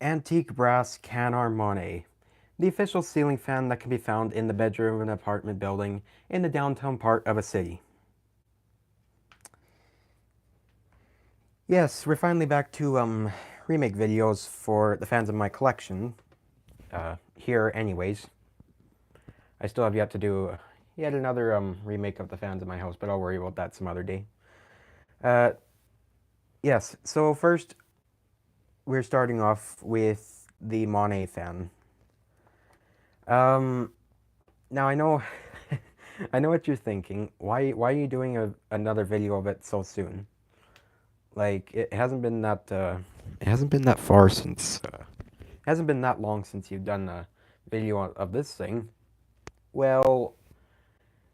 Antique brass Canarm Monet, the official ceiling fan that can be found in the bedroom of an apartment building in the downtown part of a city. Yes, we're finally back to remake videos for the fans of my collection. Here, anyways. I still have yet to do yet another remake of the fans of my house, but I'll worry about that some other day. Uh, yes, so first we're starting off with the Monet fan. Um, Now I know, I know what you're thinking. Why are you doing another video of it so soon? Like it hasn't been that far since, it hasn't been that long since you've done a video of this thing. Well,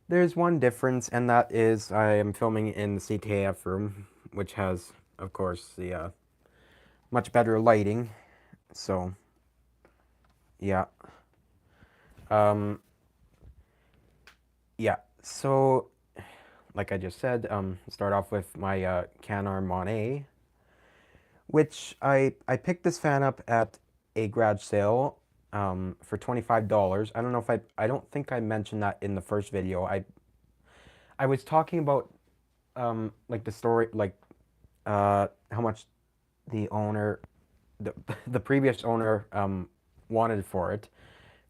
there's one difference, and that is I am filming in the CTAF room, which has, of course, the much better lighting. So, yeah. Um, yeah. So, like I just said, start off with my Canarm Monet, which I picked this fan up at a garage sale for $25. I don't know if I don't think I mentioned that in the first video. I was talking about like the story, like how much the owner, the the previous owner wanted for it.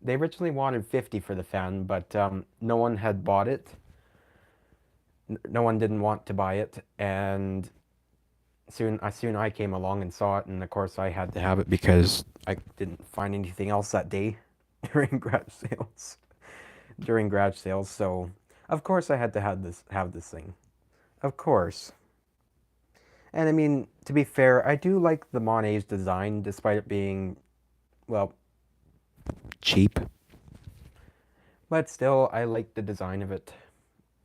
They originally wanted 50 for the fan, but no one had bought it. No one didn't want to buy it, and soon I came along and saw it, and of course I had to have it because I didn't find anything else that day during garage sales. During garage sales, so of course I had to have this thing. Of course. And I mean, to be fair, I do like the Monet's design despite it being, well, cheap. But still, I like the design of it.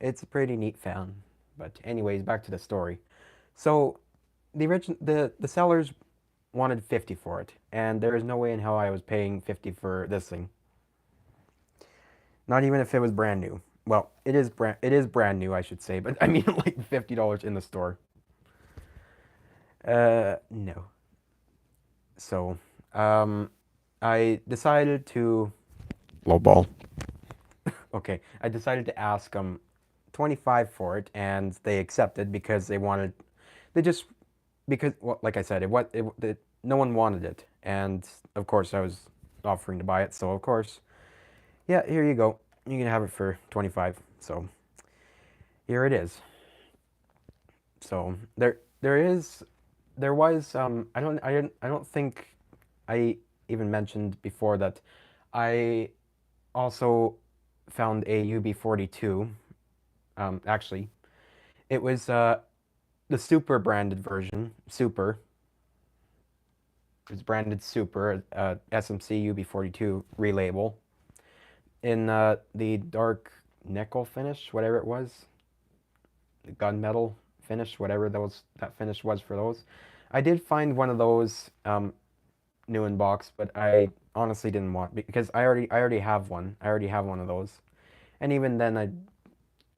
It's a pretty neat fan. But anyways, back to the story. So the sellers wanted 50 for it, and there is no way in hell I was paying 50 for this thing. Not even if it was brand new. Well, it is brand new, I should say, but I mean like $50 in the store. No. So, I decided to lowball. Okay, I decided to ask 25 for it, and they accepted because they just because, well, like I said, no one wanted it, and of course I was offering to buy it, so of course, yeah, here you go. You can have it for 25. So here it is. So there was I don't think I even mentioned before that I also found a UB42. Actually, it was the Super branded version. Super. It's branded Super, SMC UB42 relabel in the dark nickel finish, whatever it was, the gunmetal finish, whatever that finish was for those. I did find one of those new in box, but I honestly didn't want because I already have one. I already have one of those, and even then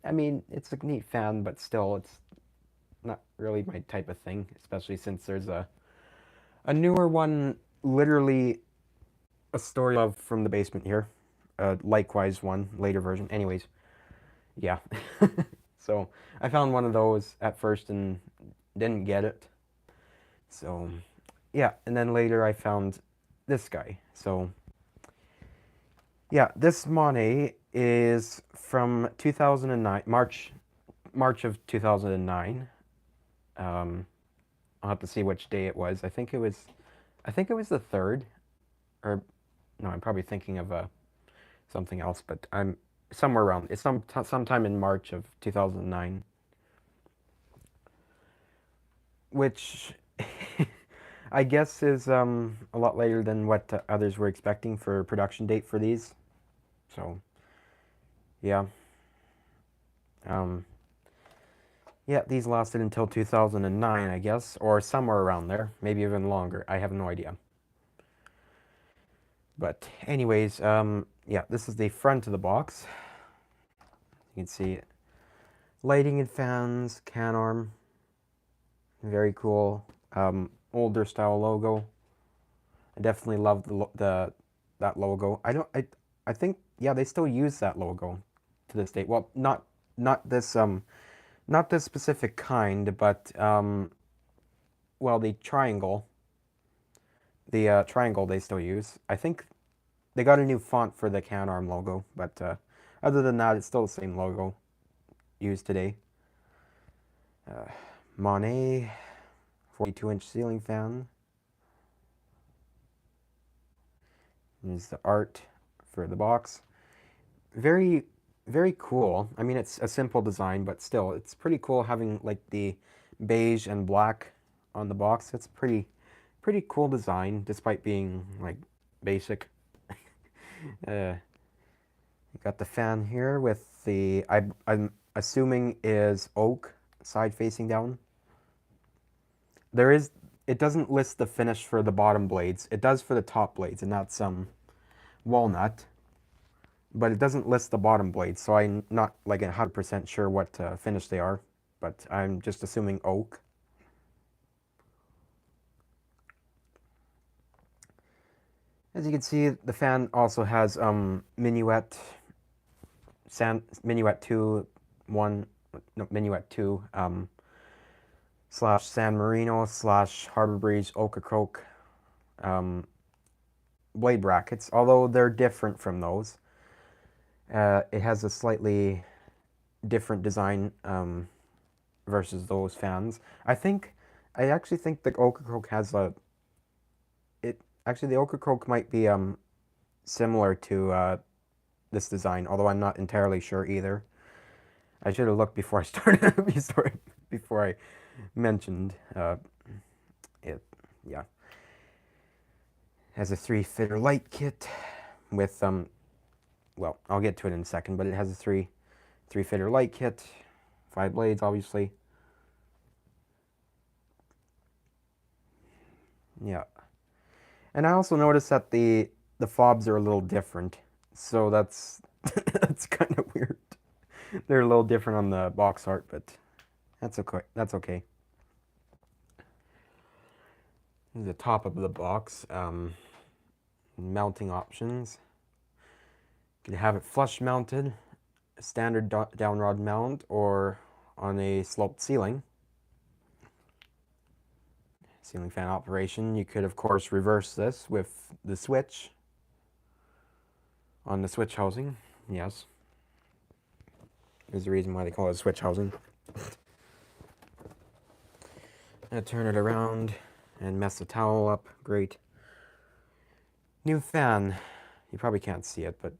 I mean it's a neat fan, but still it's not really my type of thing, especially since there's a newer one, literally a story of from the basement here. Likewise one, later version. Anyways, yeah. So I found one of those at first and didn't get it. So yeah, and then later I found this guy. So yeah, this Monet is from 2009, March of 2009. I'll have to see which day it was. I think it was the third, or no, I'm probably thinking of something else, but I'm somewhere around. It's sometime in March of 2009, which I guess is a lot later than what others were expecting for production date for these. So yeah, um, yeah, these lasted until 2009, I guess, or somewhere around there, maybe even longer. I have no idea. But anyways, yeah, this is the front of the box. You can see lighting and fans, Canarm, very cool. Older style logo. I definitely love the that logo. I think yeah, they still use that logo to this day. Well, not this not this specific kind, but well, the triangle they still use. I think they got a new font for the Canarm logo, but other than that, it's still the same logo used today. Monet 42-inch ceiling fan. Here's the art for the box. Very, very cool. I mean, it's a simple design, but still, it's pretty cool having like the beige and black on the box. It's pretty cool design, despite being like basic. You got the fan here with the I'm assuming is oak side facing down. There is it doesn't list the finish for the bottom blades. It does for the top blades, and that's walnut, but it doesn't list the bottom blades, so I'm not like 100% sure what finish they are, but I'm just assuming oak. As you can see, the fan also has Minuet Minuet 2 1 no Minuet 2 slash San Marino slash Harbor Breeze Ocracoke blade brackets, although they're different from those. It has a slightly different design versus those fans. I actually think the Ocracoke has actually the Ocracoke might be similar to this design, although I'm not entirely sure either. I should have looked before I started before I mentioned it. Yeah, has a 3-fitter light kit with well, I'll get to it in a second, but it has a three-fitter light kit, 5 blades, obviously. Yeah, and I also noticed that the fobs are a little different, so that's that's kind of weird. They're a little different on the box art, but that's okay. That's okay. This is the top of the box. Mounting options. You can have it flush mounted, standard downrod mount, or on a sloped ceiling. Ceiling fan operation. You could, of course, reverse this with the switch on the switch housing. Yes. There's a reason why they call it switch housing. I turn it around and mess the towel up. Great. New fan. You probably can't see it, but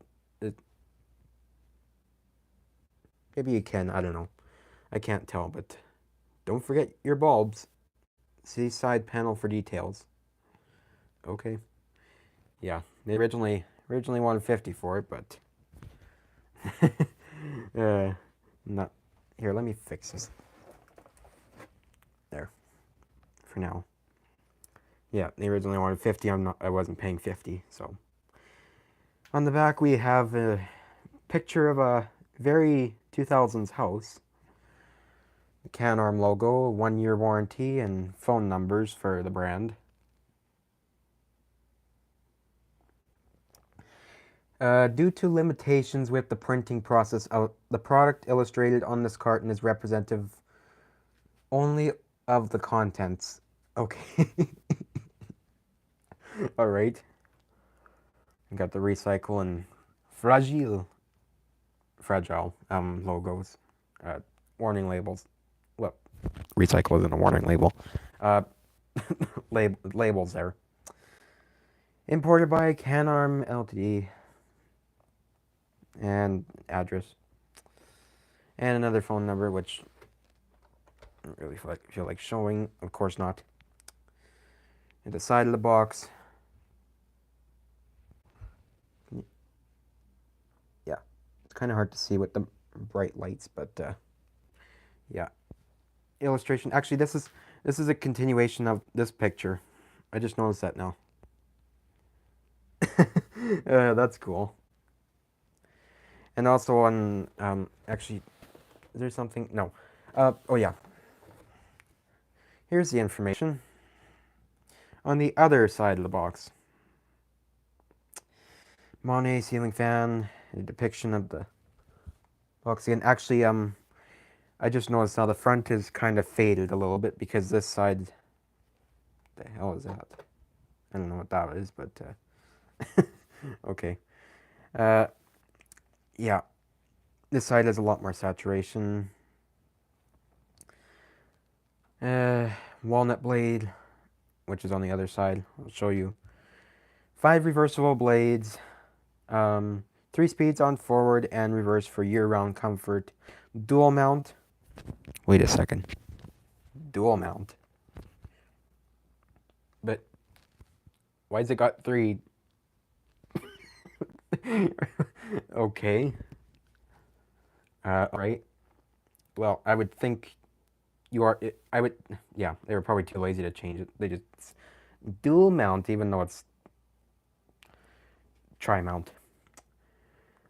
maybe you can. I don't know. I can't tell, but don't forget your bulbs. See side panel for details. Okay. Yeah, they originally wanted 50 for it, but not here. Let me fix this. There, for now. Yeah, they originally wanted 50. I wasn't paying 50. So on the back we have a picture of a very 2000s house. The Canarm logo, 1-year warranty, and phone numbers for the brand. Due to limitations with the printing process, the product illustrated on this carton is representative only of the contents. Okay. All right. Got the recycle and fragile logos, warning labels. Well, recycle isn't a warning label. Labels there. Imported by Canarm Ltd. And address. And another phone number, which I don't really feel like showing. Of course not. At the side of the box. Yeah, it's kind of hard to see with the bright lights, but yeah. Illustration. Actually, this is a continuation of this picture. I just noticed that now. That's cool. And also on actually, is there something? No. Oh yeah. Here's the information. On the other side of the box, Monet ceiling fan, a depiction of the box again. Actually, I just noticed now the front is kind of faded a little bit because this side, the hell is that? I don't know what that is, but okay. Uh, yeah, this side has a lot more saturation. Walnut blade, which is on the other side. I'll show you. 5 reversible blades. 3 speeds on forward and reverse for year-round comfort. Dual mount. Wait a second. Dual mount. But why's it got 3? Okay. Right. Well, I would think you are. I would. Yeah, they were probably too lazy to change it. They just dual mount, even though it's tri mount.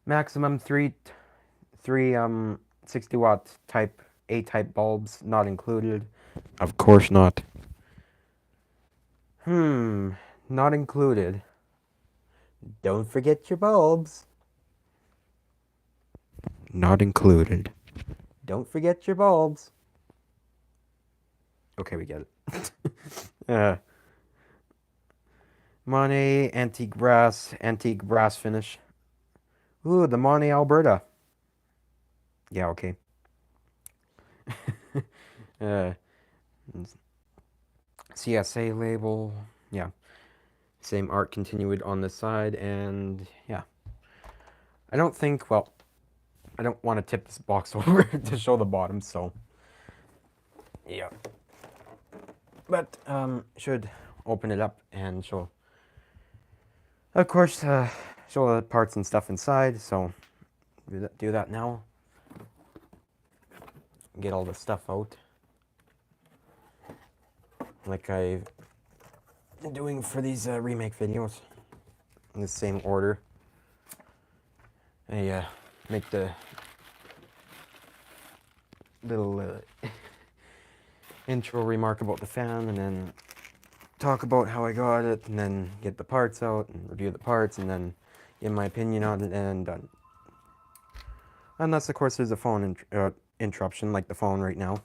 Maximum three 60-watt type A type bulbs not included. Of course not. Not included. Don't forget your bulbs. Not included. Don't forget your bulbs. Okay, we get it. Monet antique brass finish. Ooh, the Monet Alberta. Yeah, okay. CSA label. Yeah. Same art continued on this side, and yeah. I don't think, well, I don't want to tip this box over to show the bottom, so yeah. But should open it up and show, of course, show the parts and stuff inside. So do that now. Get all the stuff out, like I've been doing for these remake videos, in the same order. I make the little intro remark about the fan, and then talk about how I got it, and then get the parts out and review the parts, and then give my opinion on it, and done. Unless, of course, there's a phone interruption, like the phone right now.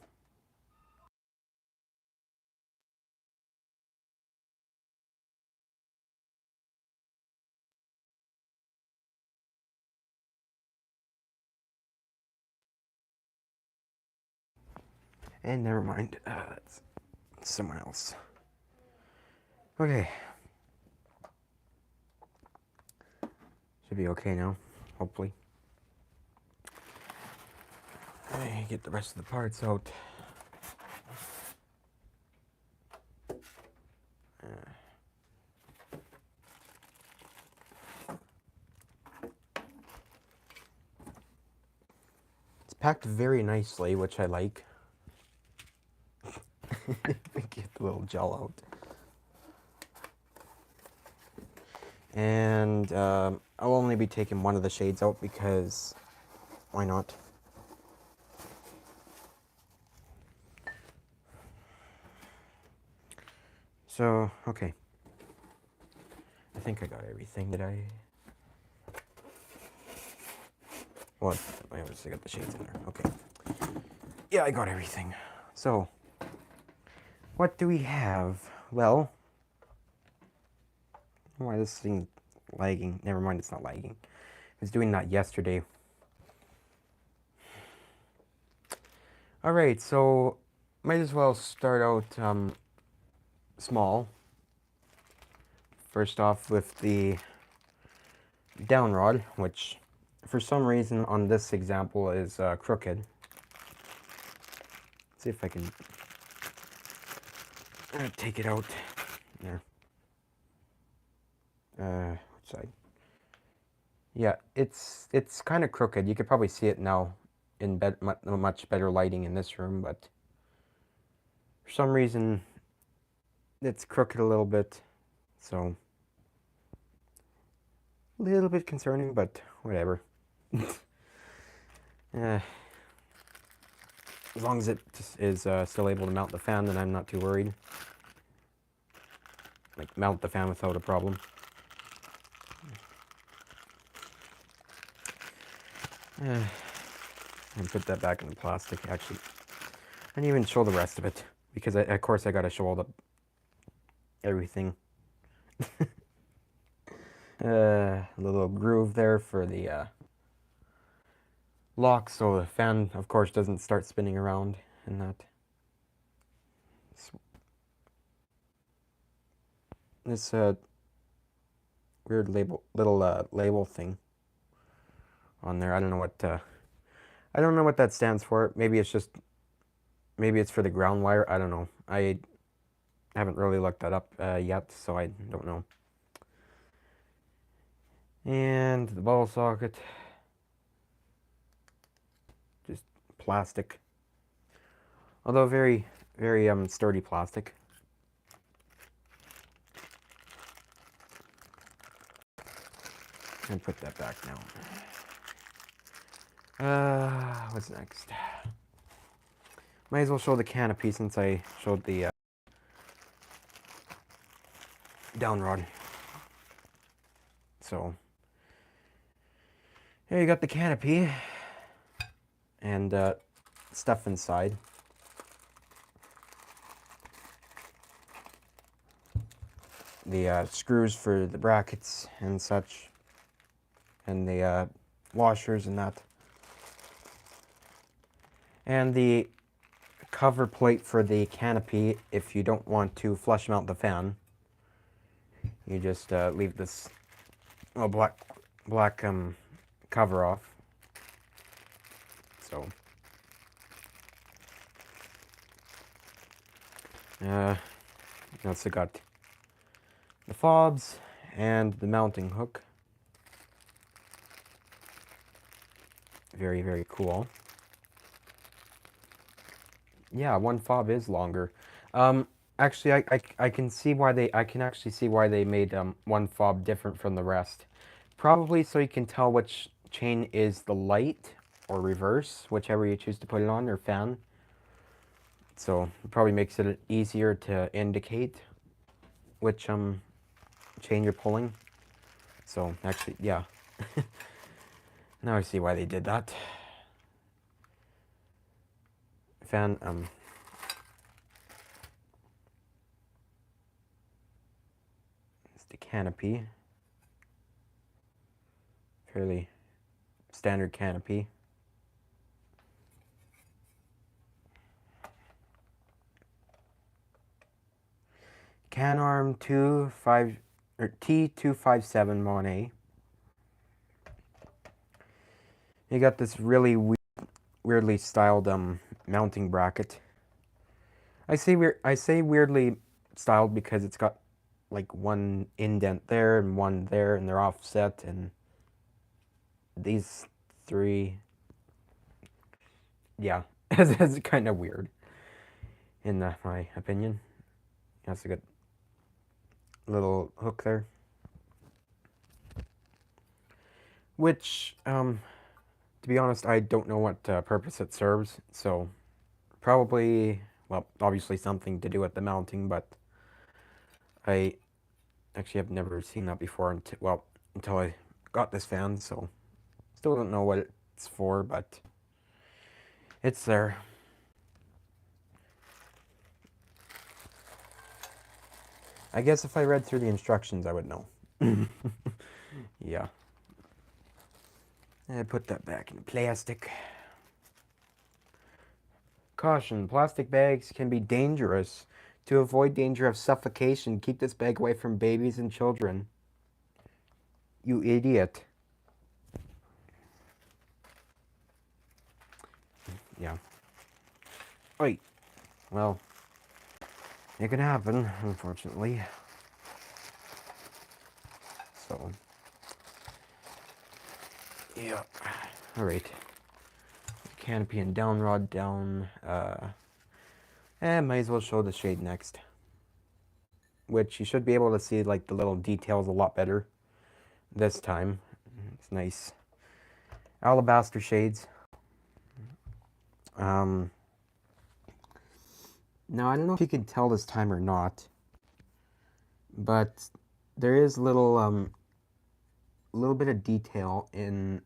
And never mind, that's someone else. Okay. Should be okay now, hopefully. I get the rest of the parts out. It's packed very nicely, which I like. Get the little gel out. And I'll only be taking one of the shades out because why not? So, okay. I think I got everything. Did I? What? I obviously got the shades in there. Okay. Yeah, I got everything. So, what do we have? Well, why this thing lagging? Never mind, it's not lagging. I was doing that yesterday. Alright, so might as well start out small. First off with the down rod, which for some reason on this example is crooked. Let's see if I can take it out. There. Which side? Yeah, it's kind of crooked. You could probably see it now in much better lighting in this room, but for some reason it's crooked a little bit, so a little bit concerning, but whatever. As long as it is still able to mount the fan, then I'm not too worried. Like, mount the fan without a problem. And put that back in the plastic. Actually, I didn't even show the rest of it because of course I gotta show all the everything. A little groove there for the lock, so the fan, of course, doesn't start spinning around and that. This weird little label thing on there. I don't know what that stands for. Maybe it's for the ground wire. I don't know. I haven't really looked that up yet, so I don't know. And the ball socket, just plastic, although very sturdy plastic. And put that back now. What's next? Might as well show the canopy since I showed the down rod. So here you got the canopy and stuff inside. The screws for the brackets and such, and the washers and that, and the cover plate for the canopy. If you don't want to flush mount the fan, you just leave this black cover off. So also got the fobs and the mounting hook. Very cool. Yeah, one fob is longer. Actually, I can see why I can actually see why they made one fob different from the rest. Probably so you can tell which chain is the light or reverse, whichever you choose to put it on, or fan. So it probably makes it easier to indicate which chain you're pulling. So actually, yeah. Now I see why they did that. Fan it's the canopy. Fairly standard canopy. Canarm T257 Monet. You got this really weirdly styled mounting bracket. I say weirdly styled because it's got like one indent there and one there, and they're offset, and these three, yeah, it's kind of weird in my opinion. That's a good little hook there, which to be honest, I don't know what purpose it serves, so probably, well, obviously something to do with the mounting, but I actually have never seen that before until I got this fan, so still don't know what it's for, but it's there. I guess if I read through the instructions, I would know. Yeah. I put that back in plastic. Caution, plastic bags can be dangerous. To avoid danger of suffocation, keep this bag away from babies and children. You idiot. Yeah. Wait. Well, it can happen, unfortunately. So, yeah. Alright. Canopy and down rod down. And might as well show the shade next. Which you should be able to see like the little details a lot better this time. It's nice. Alabaster shades. Now I don't know if you can tell this time or not, but there is little bit of detail in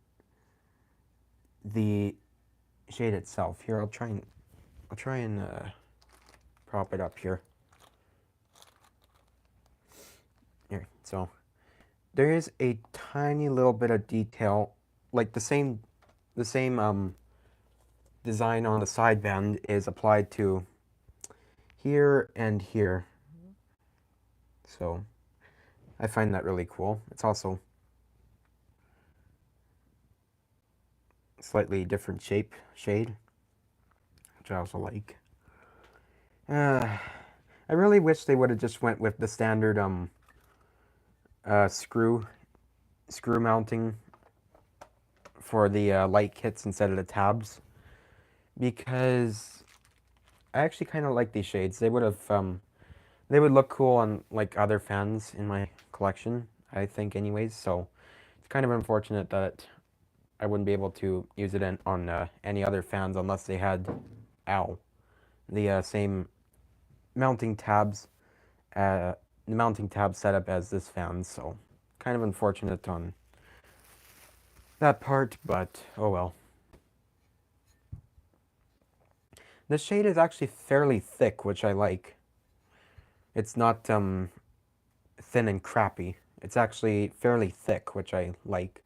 the shade itself. Here, I'll try and prop it up here. Here, so there is a tiny little bit of detail, like the same design on the side band is applied to here and here. So I find that really cool. It's also slightly different shade, which I also like. I really wish they would have just went with the standard screw mounting for the light kits instead of the tabs, because I actually kind of like these shades. They would have they would look cool on like other fans in my collection, I think, anyways. So it's kind of unfortunate that I wouldn't be able to use it on any other fans unless they had the same mounting tabs the mounting tab setup as this fan. So kind of unfortunate on that part, but oh well. This shade is actually fairly thick, which I like. It's not thin and crappy. It's actually fairly thick, which I like.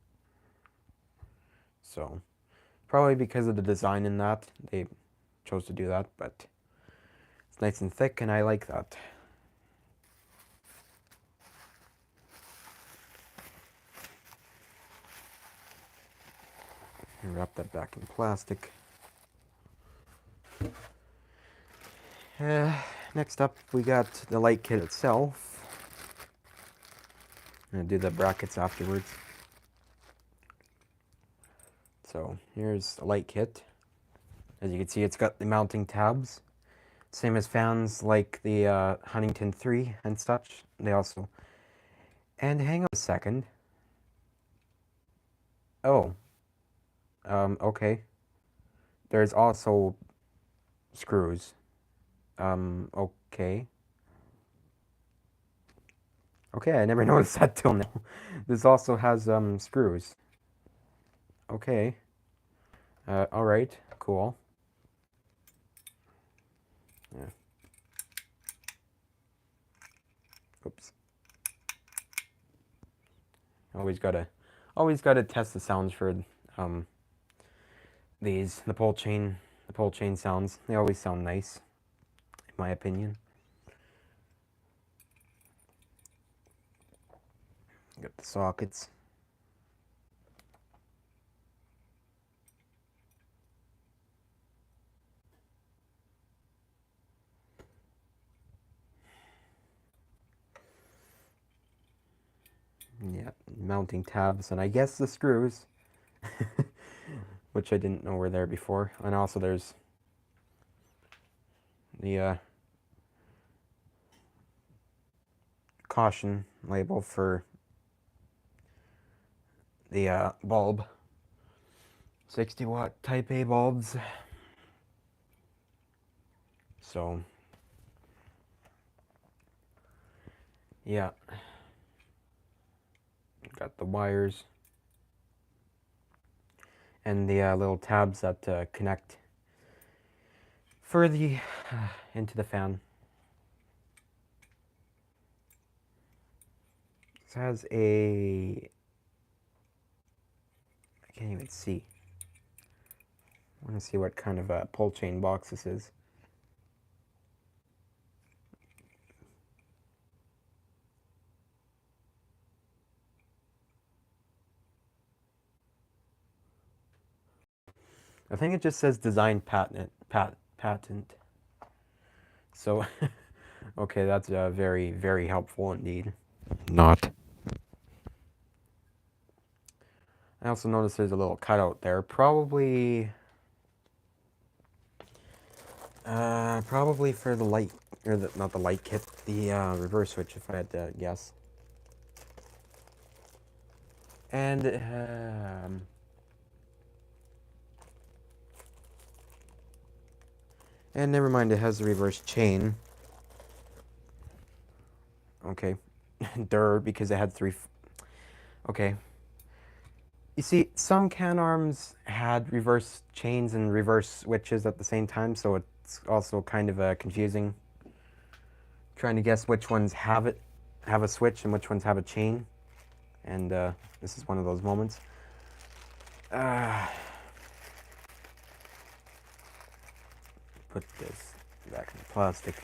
So probably because of the design in that, they chose to do that, but it's nice and thick and I like that. Wrap that back in plastic. Next up, we got the light kit itself. I'm gonna do the brackets afterwards. So here's the light kit. As you can see, it's got the mounting tabs, same as fans like the Huntington 3 and such. They also. And hang on a second. Oh. Okay. There's also screws. Okay. Okay, I never noticed that till now. This also has screws. Okay. Alright, cool. Yeah. Oops. Always gotta test the sounds for the pull chain sounds. They always sound nice, in my opinion. Got the sockets. Yeah, mounting tabs, and I guess the screws, which I didn't know were there before. And also there's the caution label for the bulb. 60-watt Type A bulbs. So, yeah. Got the wires. And the little tabs that connect for the into the fan. This has a, I can't even see. I want to see what kind of a pull chain box this is. I think it just says design patent. So, okay, that's very, very helpful indeed. Not. I also noticed there's a little cutout there. Probably for the light, or not the light kit, the reverse switch, if I had to guess. And never mind, it has the reverse chain. Okay, because it had three. Okay, You see, some can arms had reverse chains and reverse switches at the same time, so it's also kind of confusing trying to guess which ones have a switch and which ones have a chain. And this is one of those moments. Uh, put this back in the plastic.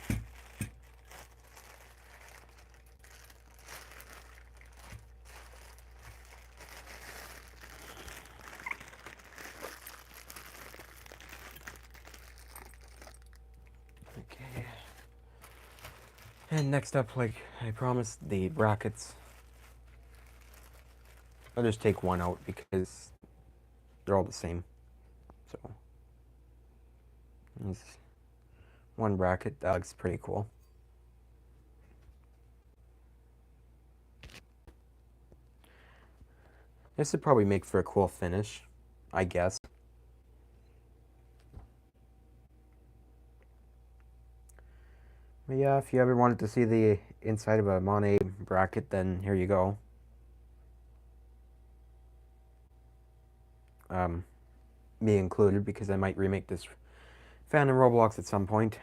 Okay. And next up, like I promised, the brackets. I'll just take one out because they're all the same. So, there's one bracket. That looks pretty cool. This would probably make for a cool finish, I guess. But yeah, if you ever wanted to see the inside of a Monet bracket, then here you go. Me included, because I might remake this fan in Roblox at some point.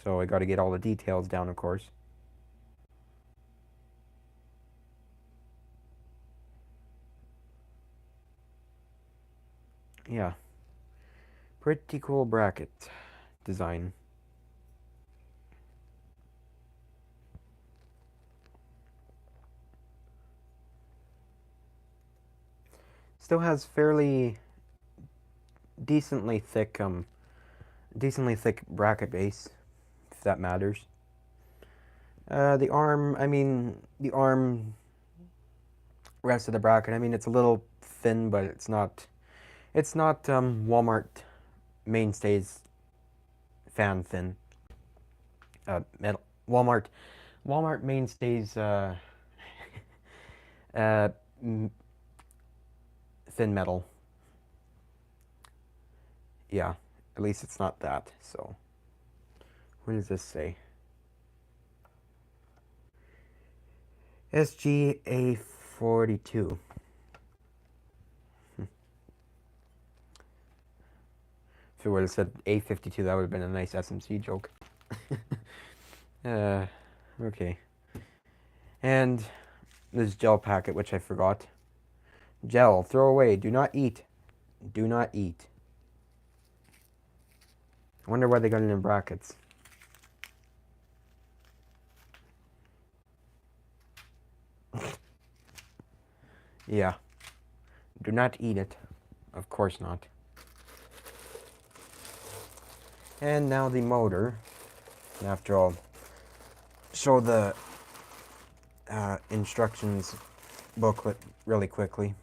So I got to get all the details down, of course. Yeah. Pretty cool bracket design. Still has fairly decently thick bracket base, if that matters. The arm, I mean, the arm rest of the bracket, I mean, it's a little thin, but it's not Walmart mainstays fan thin. Metal Walmart mainstays uh, thin metal. Yeah, at least it's not that. So, what does this say? SGA42. If it would have said A52, that would have been a nice SMC joke. Okay. And this gel packet, which I forgot. Gel, throw away. Do not eat. Do not eat. I wonder why they got it in brackets. Yeah. Do not eat it. Of course not. And now the motor. After all, show the instructions booklet really quickly.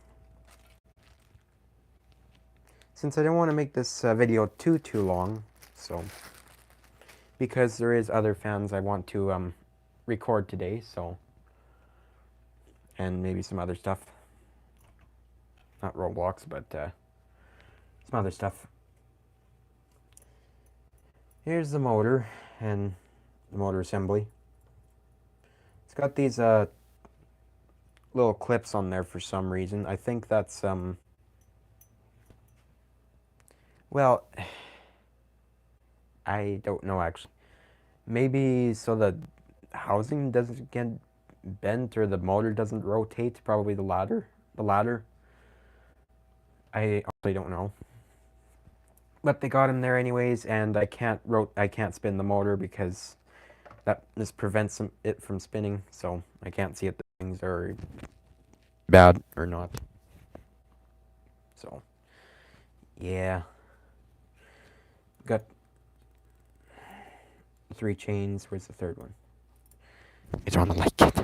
Since I don't want to make this video too long, so because there is other fans I want to record today, so and maybe some other stuff. Not Roblox, but some other stuff. Here's the motor and the motor assembly. It's got these little clips on there for some reason. I think that's well, I don't know actually. Maybe so the housing doesn't get bent or the motor doesn't rotate. Probably the latter. The latter. I honestly don't know. But they got him there anyways, and I can't spin the motor because this prevents it from spinning. So I can't see if the things are bad or not. So yeah, got 3 chains. Where's the third one? It's on the light kit.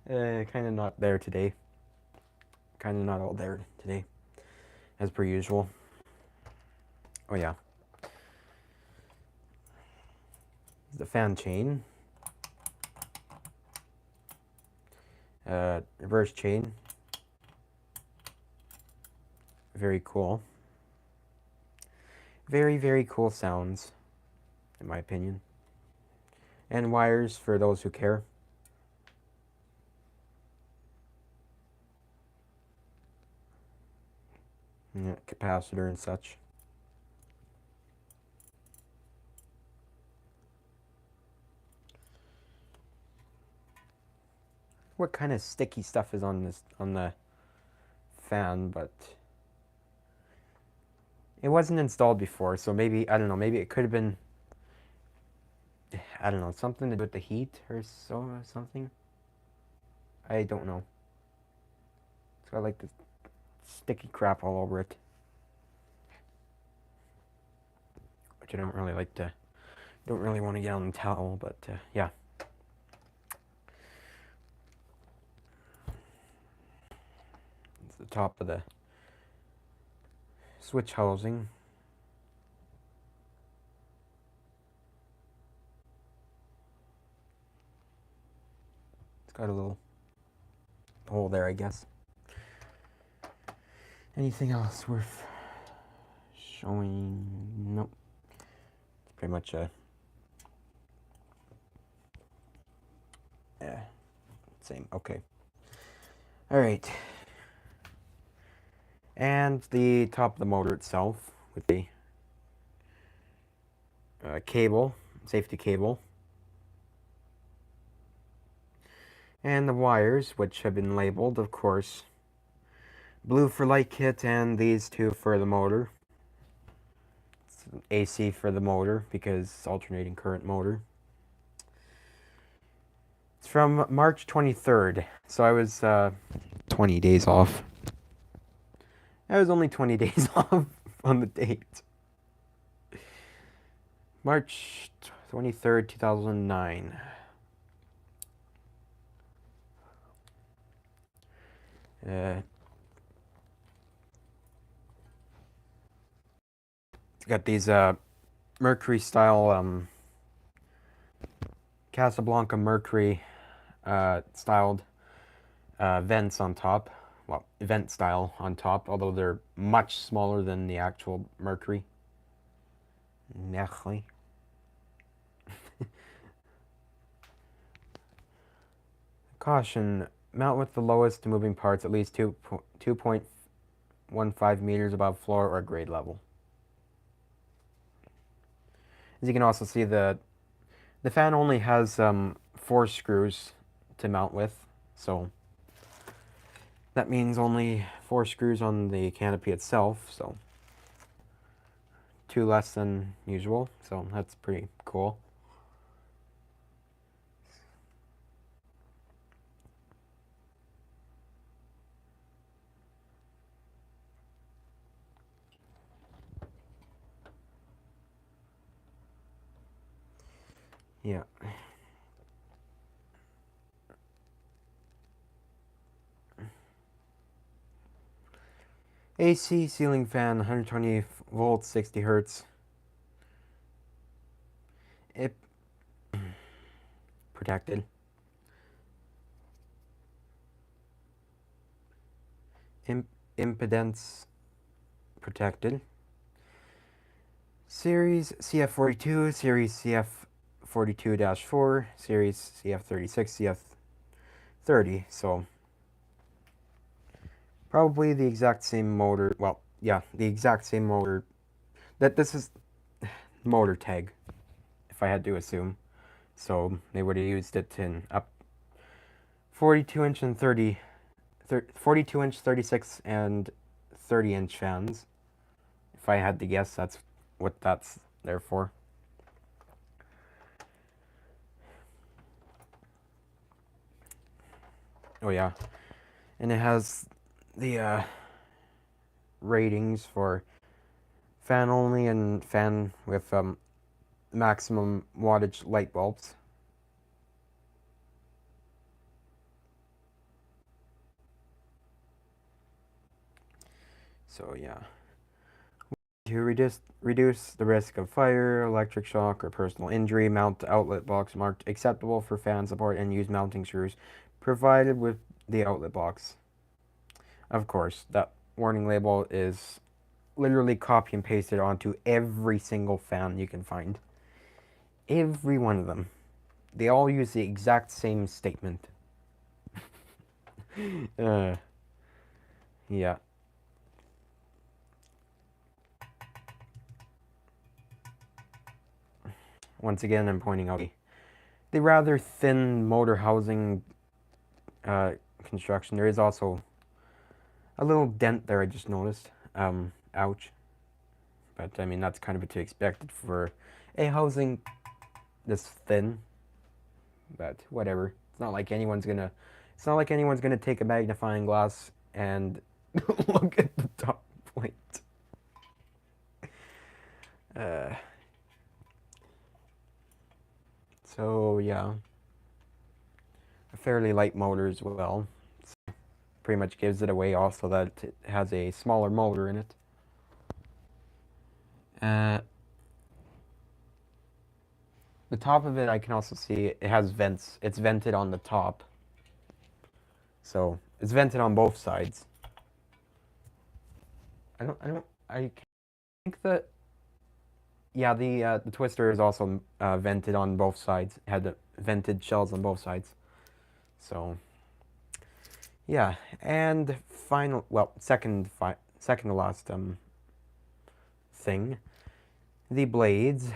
Kind of not there today. Kind of not all there today, as per usual. Oh yeah. The fan chain. Reverse chain. Very cool. Very, very cool sounds, in my opinion. And wires for those who care. Yeah, capacitor and such. What kind of sticky stuff is on the fan, but it wasn't installed before, so maybe, I don't know, maybe it could have been, I don't know, something to do with the heat or something. I don't know. It's got like this sticky crap all over it, which I don't really like to, don't really want to get on the towel, but yeah. It's the top of the switch housing. It's got a little hole there, I guess. Anything else worth showing? Nope. It's pretty much yeah, same. Okay. All right. And the top of the motor itself with the cable, safety cable. And the wires, which have been labeled, of course. Blue for light kit and these two for the motor. It's AC for the motor because it's alternating current motor. It's from March 23rd, so I was 20 days off. I was only 20 days off on the date. March 23rd, 2009. It's got these Mercury style, Casablanca Mercury styled vents on top. Well, vent style on top, although they're much smaller than the actual Mercury. Mercury. Caution, mount with the lowest moving parts at least 2.15 meters above floor or grade level. As you can also see, the fan only has 4 screws to mount with, so that means only 4 screws on the canopy itself, so 2 less than usual, so that's pretty cool. Yeah. AC ceiling fan, 120 volts, 60 hertz. It protected. Impedance protected. Series CF42, Series CF42-4, Series CF36, CF30. So probably the exact same motor. Well, yeah, the exact same motor. This is motor tag, if I had to assume. So they would have used it in up 42 inch and 42 inch, 36 and 30 inch fans. If I had to guess, that's what that's there for. Oh yeah, and it has the ratings for fan only and fan with maximum wattage light bulbs. So yeah, to reduce the risk of fire, electric shock, or personal injury, mount the outlet box marked acceptable for fan support and use mounting screws provided with the outlet box. Of course, that warning label is literally copy and pasted onto every single fan you can find. Every one of them. They all use the exact same statement. Yeah. once again, I'm pointing out the rather thin motor housing construction. There is also a little dent there I just noticed. Ouch. But I mean, that's kind of to be expected for a housing this thin. But whatever. It's not like anyone's gonna take a magnifying glass and look at the top plate. Uh, so yeah, a fairly light motor as well. So pretty much gives it away also that it has a smaller motor in it. The top of it, I can also see it has vents. It's vented on the top. So it's vented on both sides. I think that, yeah, the twister is also vented on both sides. It had the vented shells on both sides. So, yeah, and second to last thing, the blades,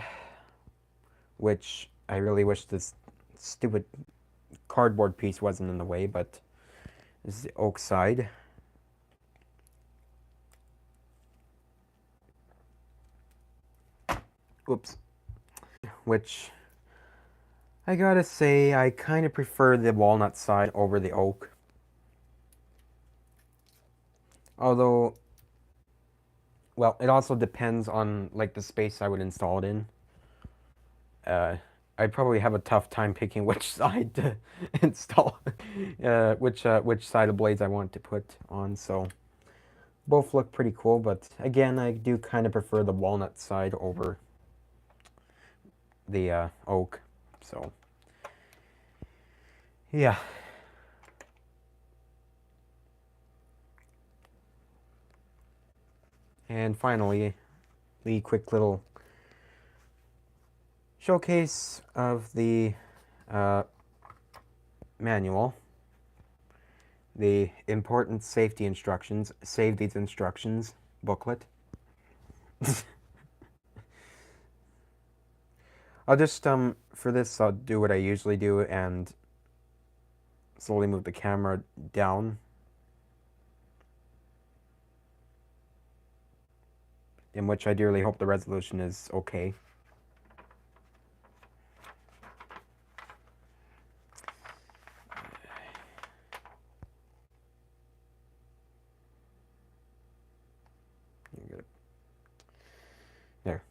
which I really wish this stupid cardboard piece wasn't in the way, but this is the oak side. Oops. Which, I gotta say, I kind of prefer the walnut side over the oak. Although, well, it also depends on like the space I would install it in. I'd probably have a tough time picking which side to install, which side of blades I want to put on. So both look pretty cool, but again, I do kind of prefer the walnut side over the oak. So yeah. And finally, the quick little showcase of the manual. The important safety instructions, save these instructions booklet. I'll just, for this, I'll do what I usually do and slowly move the camera down. In which I dearly hope the resolution is okay. There.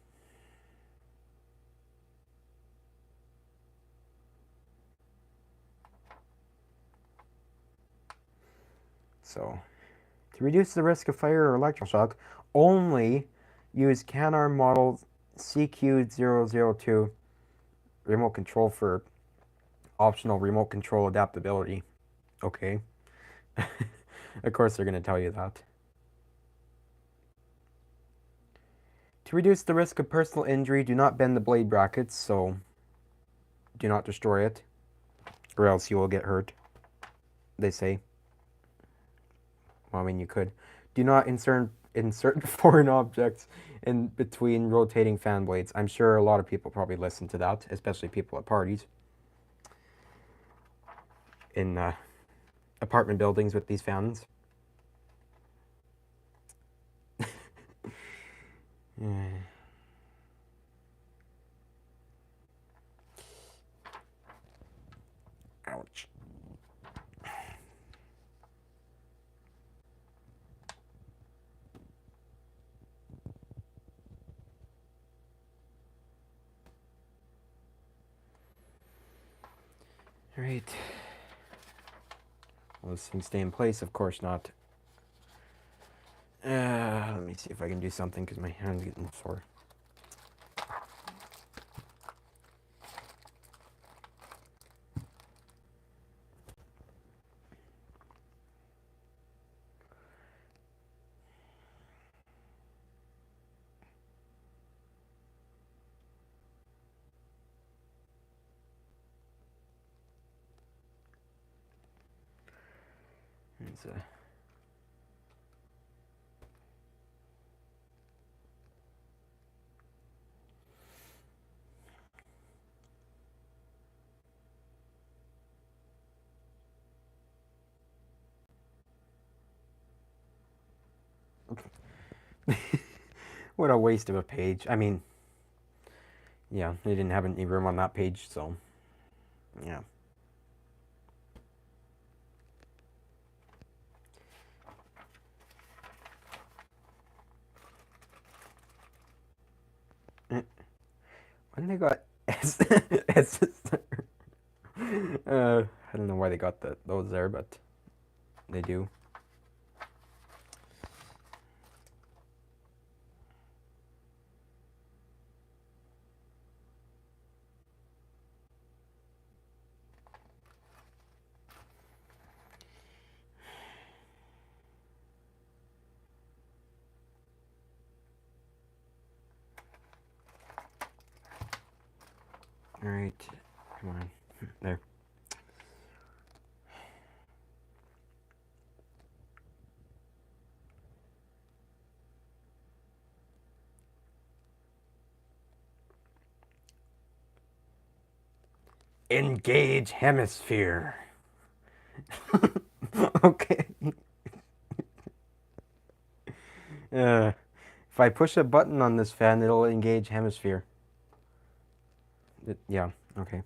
So, to reduce the risk of fire or electrical shock, only use Canarm model CQ002 remote control for optional remote control adaptability. Okay. Of course they're going to tell you that. To reduce the risk of personal injury, do not bend the blade brackets, so do not destroy it, or else you will get hurt, they say. Well, I mean, you could. Do not insert foreign objects in between rotating fan blades. I'm sure a lot of people probably listen to that, especially people at parties. In apartment buildings with these fans. Ouch. All right. Will this thing stay in place? Of course not. Let me see if I can do something because my hand's getting sore. It's a What a waste of a page. I mean, yeah, they didn't have any room on that page, so yeah. Why did they got S? S I don't know why they got those there, but they do. All right, come on, there. Engage hemisphere. Okay. If I push a button on this fan, it'll engage hemisphere. Yeah, okay.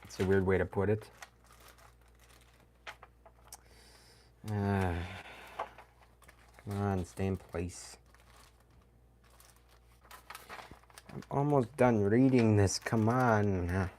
It's a weird way to put it. Come on, stay in place. I'm almost done reading this, come on.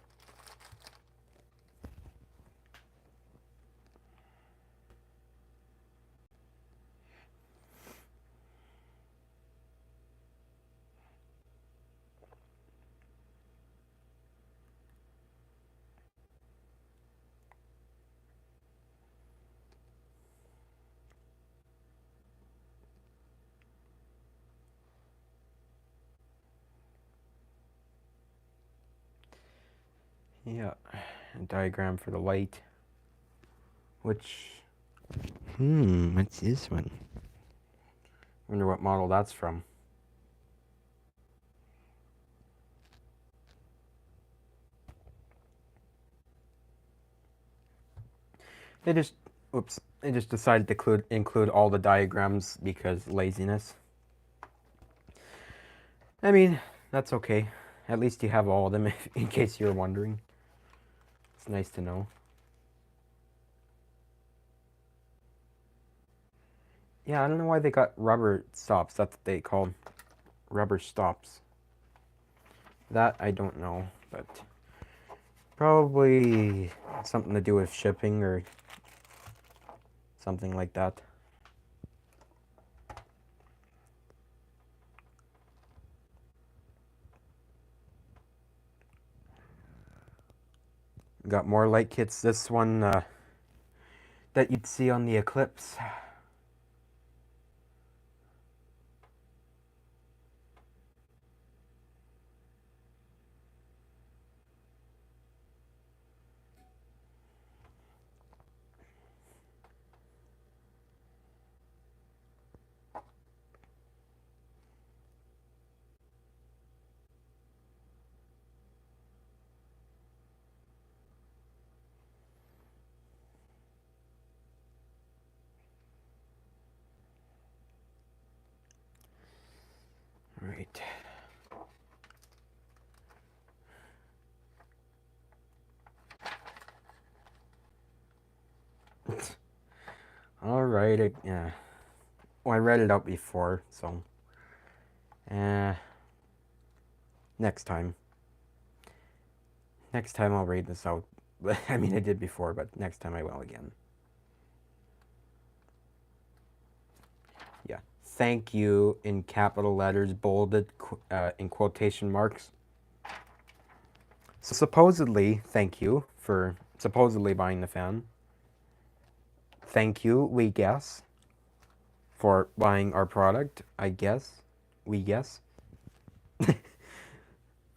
Yeah, a diagram for the light. Which, what's this one? Wonder what model that's from. They just, oops, they just decided to include all the diagrams because laziness. I mean, that's okay. At least you have all of them in case you're wondering. It's nice to know. Yeah, I don't know why they got rubber stops. That's what they call rubber stops. That I don't know, but probably something to do with shipping or something like that. Got more light kits. This one that you'd see on the Eclipse. Right. All right. Yeah. Well, I read it out before, so. Next time. Next time I'll read this out. I mean, I did before, but next time I will again. Yeah. Thank you in capital letters, bolded, in quotation marks. So supposedly, thank you for supposedly buying the fan. Thank you, we guess, for buying our product, I guess. We guess.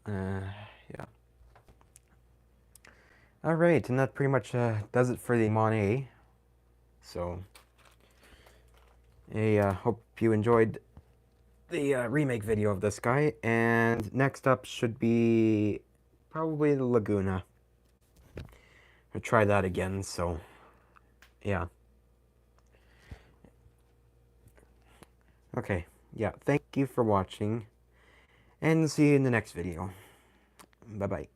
Yeah. All right, and that pretty much does it for the Monet. So, I hope you enjoyed the remake video of this guy. And next up should be probably the Laguna. I'll try that again, so, yeah. Okay, yeah, thank you for watching, and see you in the next video. Bye bye.